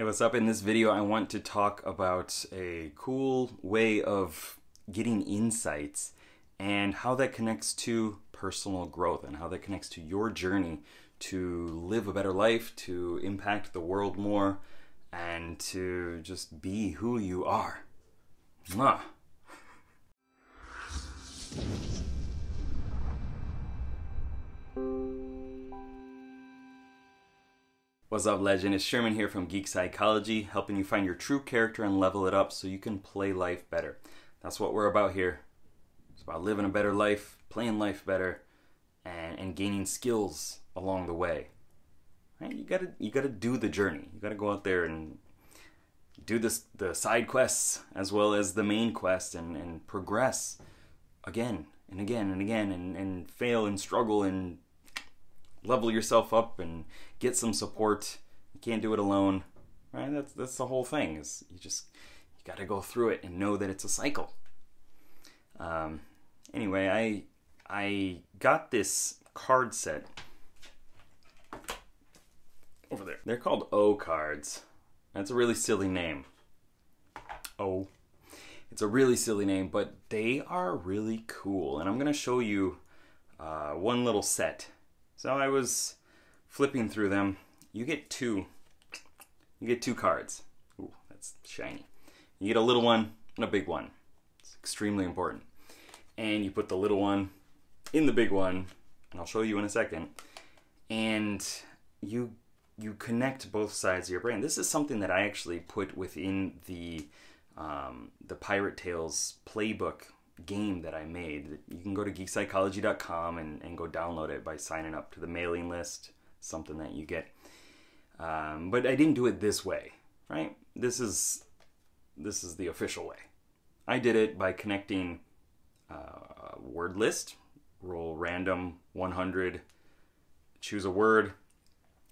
Hey, what's up? In this video, I want to talk about a cool way of getting insights and how that connects to personal growth and how that connects to your journey to live a better life, to impact the world more, and to just be who you are. Mwah. What's up, legend? It's Sherman here from Geek Psychology, helping you find your true character and level it up so you can play life better. That's what we're about here. It's about living a better life, playing life better, and gaining skills along the way. Right? You gotta do the journey. You gotta go out there and do the side quests as well as the main quest and progress again and again and again and fail and struggle and level yourself up and get some support. You can't do it alone, right? That's the whole thing. Is you got to go through it and know that it's a cycle. Anyway, I got this card set over there. They're called O cards. That's a really silly name. O. It's a really silly name, but they are really cool. And I'm gonna show you one little set. So I was flipping through them. You get two cards. Ooh, that's shiny. You get a little one and a big one. It's extremely important. And you put the little one in the big one, and I'll show you in a second. And you connect both sides of your brain. This is something that I actually put within the Pirate Tales playbook game that I made. You can go to geekpsychology.com and go download it by signing up to the mailing list, something that you get. But I didn't do it this way, right? This is the official way. I did it by connecting a word list, roll random 100, choose a word,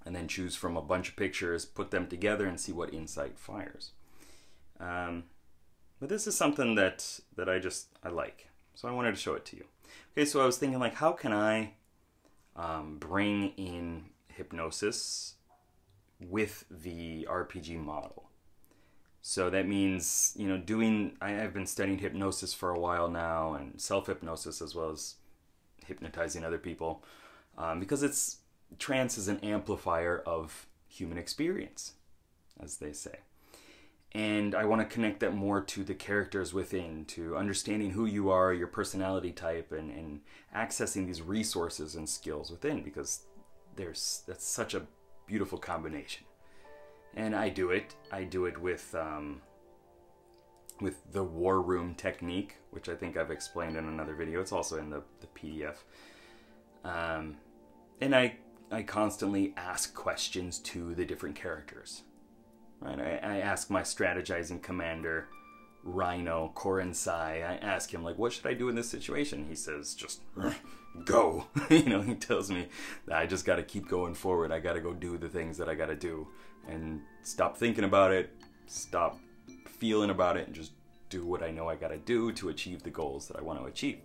and then choose from a bunch of pictures, put them together, and see what insight fires. But this is something that I like. So I wanted to show it to you. Okay, so I was thinking, like, how can I bring in hypnosis with the RPG model? So that means, you know, I've been studying hypnosis for a while now, and self-hypnosis as well as hypnotizing other people, because trance is an amplifier of human experience, as they say. And I want to connect that more to the characters within, to understanding who you are, your personality type, and accessing these resources and skills within, because that's such a beautiful combination. And I do it with the War Room technique, which I think I've explained in another video. It's also in the PDF. And I constantly ask questions to the different characters. Right, I ask my strategizing commander, Rhino, Korensai, I ask him, like, what should I do in this situation? He says, just go. You know, he tells me that I just got to keep going forward. I got to go do the things that I got to do and stop thinking about it, stop feeling about it, and just do what I know I got to do to achieve the goals that I want to achieve.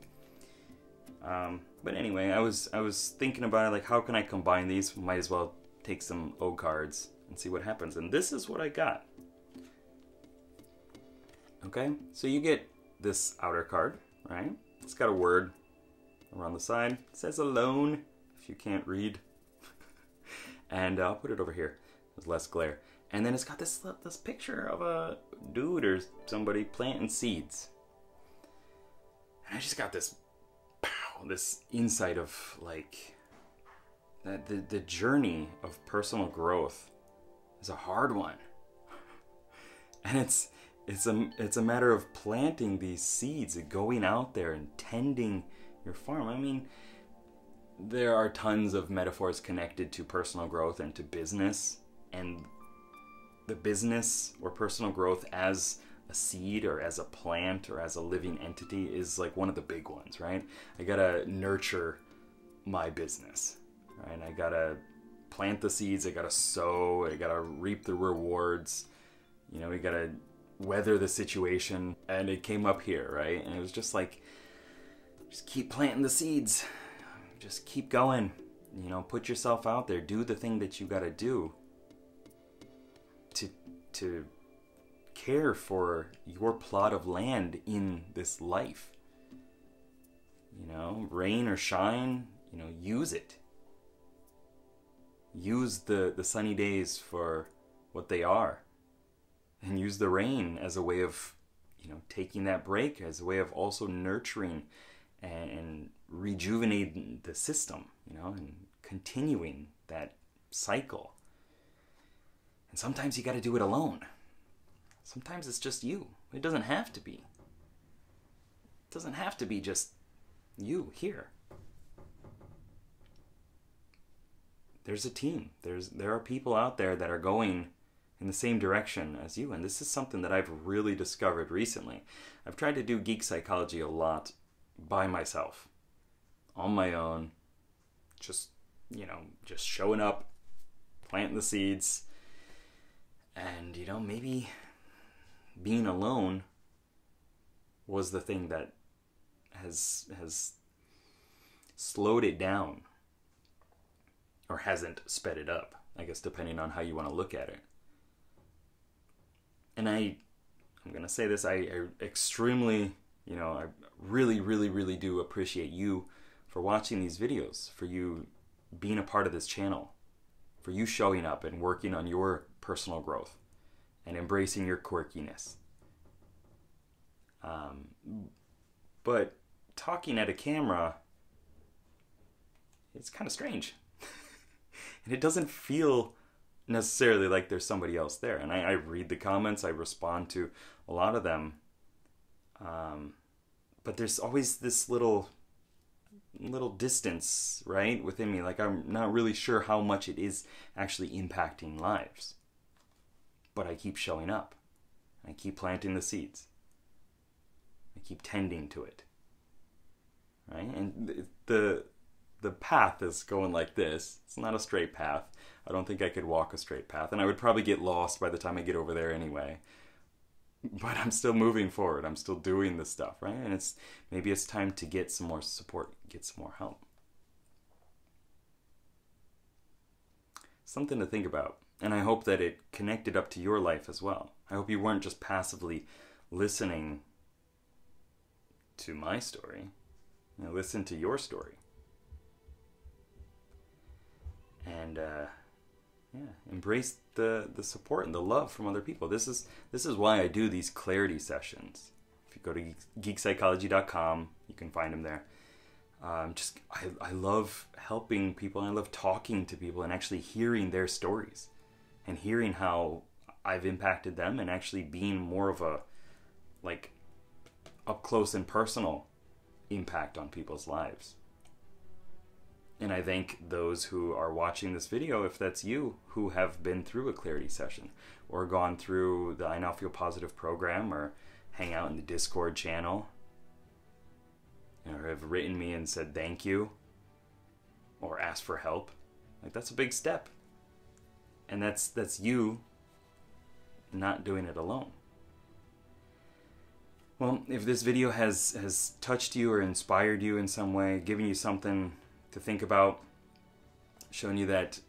But anyway, I was thinking about it, like, how can I combine these? Might as well take some O cards and see what happens. And this is what I got. Okay, so you get this outer card, right? It's got a word around the side. It says alone, if you can't read. And I'll put it over here. There's less glare. And then it's got this picture of a dude or somebody planting seeds. And I just got this insight of, like, that the journey of personal growth is a hard one. And it's a matter of planting these seeds, going out there and tending your farm. I mean, there are tons of metaphors connected to personal growth and to business, and the business or personal growth as a seed or as a plant or as a living entity is like one of the big ones, right? I gotta nurture my business, right? I gotta plant the seeds, I gotta sow, I gotta reap the rewards, you know, we gotta weather the situation. And it came up here, right? And it was just like, just keep planting the seeds, just keep going, you know, put yourself out there, do the thing that you gotta do to care for your plot of land in this life. You know, rain or shine, you know, use it. Use the sunny days for what they are. And use the rain as a way of, you know, taking that break, as a way of also nurturing and rejuvenating the system, you know, and continuing that cycle. And sometimes you got to do it alone. Sometimes it's just you. It doesn't have to be. It doesn't have to be just you here. There's a team. There are people out there that are going in the same direction as you, and this is something that I've really discovered recently. I've tried to do geek psychology a lot by myself, on my own, just, you know, just showing up, planting the seeds, and, you know, maybe being alone was the thing that has slowed it down, or hasn't sped it up, I guess, depending on how you want to look at it. And I'm going to say this, I extremely, you know, I really, really, really do appreciate you for watching these videos, for you being a part of this channel, for you showing up and working on your personal growth and embracing your quirkiness. But talking at a camera, it's kind of strange. And it doesn't feel necessarily like there's somebody else there. And I read the comments, I respond to a lot of them. But there's always this little distance, right, within me. Like, I'm not really sure how much it is actually impacting lives. But I keep showing up. I keep planting the seeds. I keep tending to it. Right? And the path is going like this. It's not a straight path. I don't think I could walk a straight path. And I would probably get lost by the time I get over there anyway. But I'm still moving forward. I'm still doing this stuff, right? And maybe it's time to get some more support, get some more help. Something to think about. And I hope that it connected up to your life as well. I hope you weren't just passively listening to my story. You know, listen to your story. And embrace the support and the love from other people. This is why I do these clarity sessions. If you go to geekpsychology.com, you can find them there. I love helping people, and I love talking to people and actually hearing their stories and hearing how I've impacted them, and actually being more of a, like, up close and personal impact on people's lives. And I thank those who are watching this video, if that's you, who have been through a clarity session or gone through the I Now Feel Positive program, or hang out in the Discord channel, or have written me and said thank you or asked for help. Like, that's a big step. And that's you not doing it alone. Well, if this video has touched you or inspired you in some way, given you something to think about, showing you that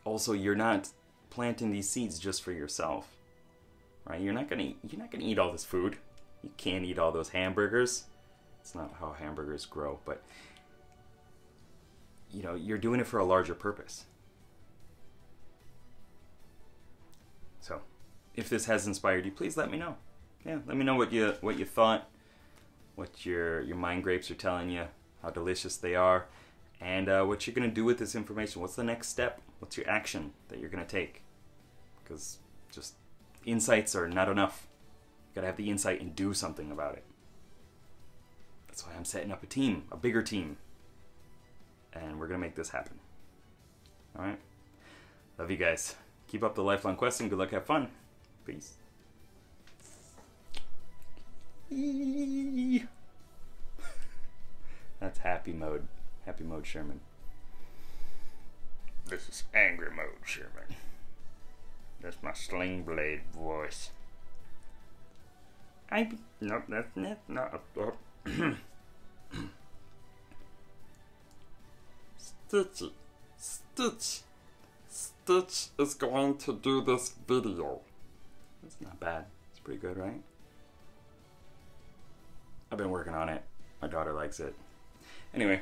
also you're not planting these seeds just for yourself, right? You're not gonna eat all this food. You can't eat all those hamburgers. It's not how hamburgers grow, but you know, you're doing it for a larger purpose. So, if this has inspired you, please let me know. Yeah, let me know what you thought, what your mind grapes are telling you, how delicious they are, and what you're going to do with this information. What's the next step? What's your action that you're going to take? Because just insights are not enough. You got to have the insight and do something about it. That's why I'm setting up a team, a bigger team. And we're going to make this happen. All right? Love you guys. Keep up the lifelong questing. Good luck. Have fun. Peace. That's happy mode. Happy mode Sherman. This is angry mode Sherman. That's my sling blade voice. No, that's not. Stitchy. Stitch. Stitch is going to do this video. That's not bad. It's pretty good, right? I've been working on it. My daughter likes it. Anyway,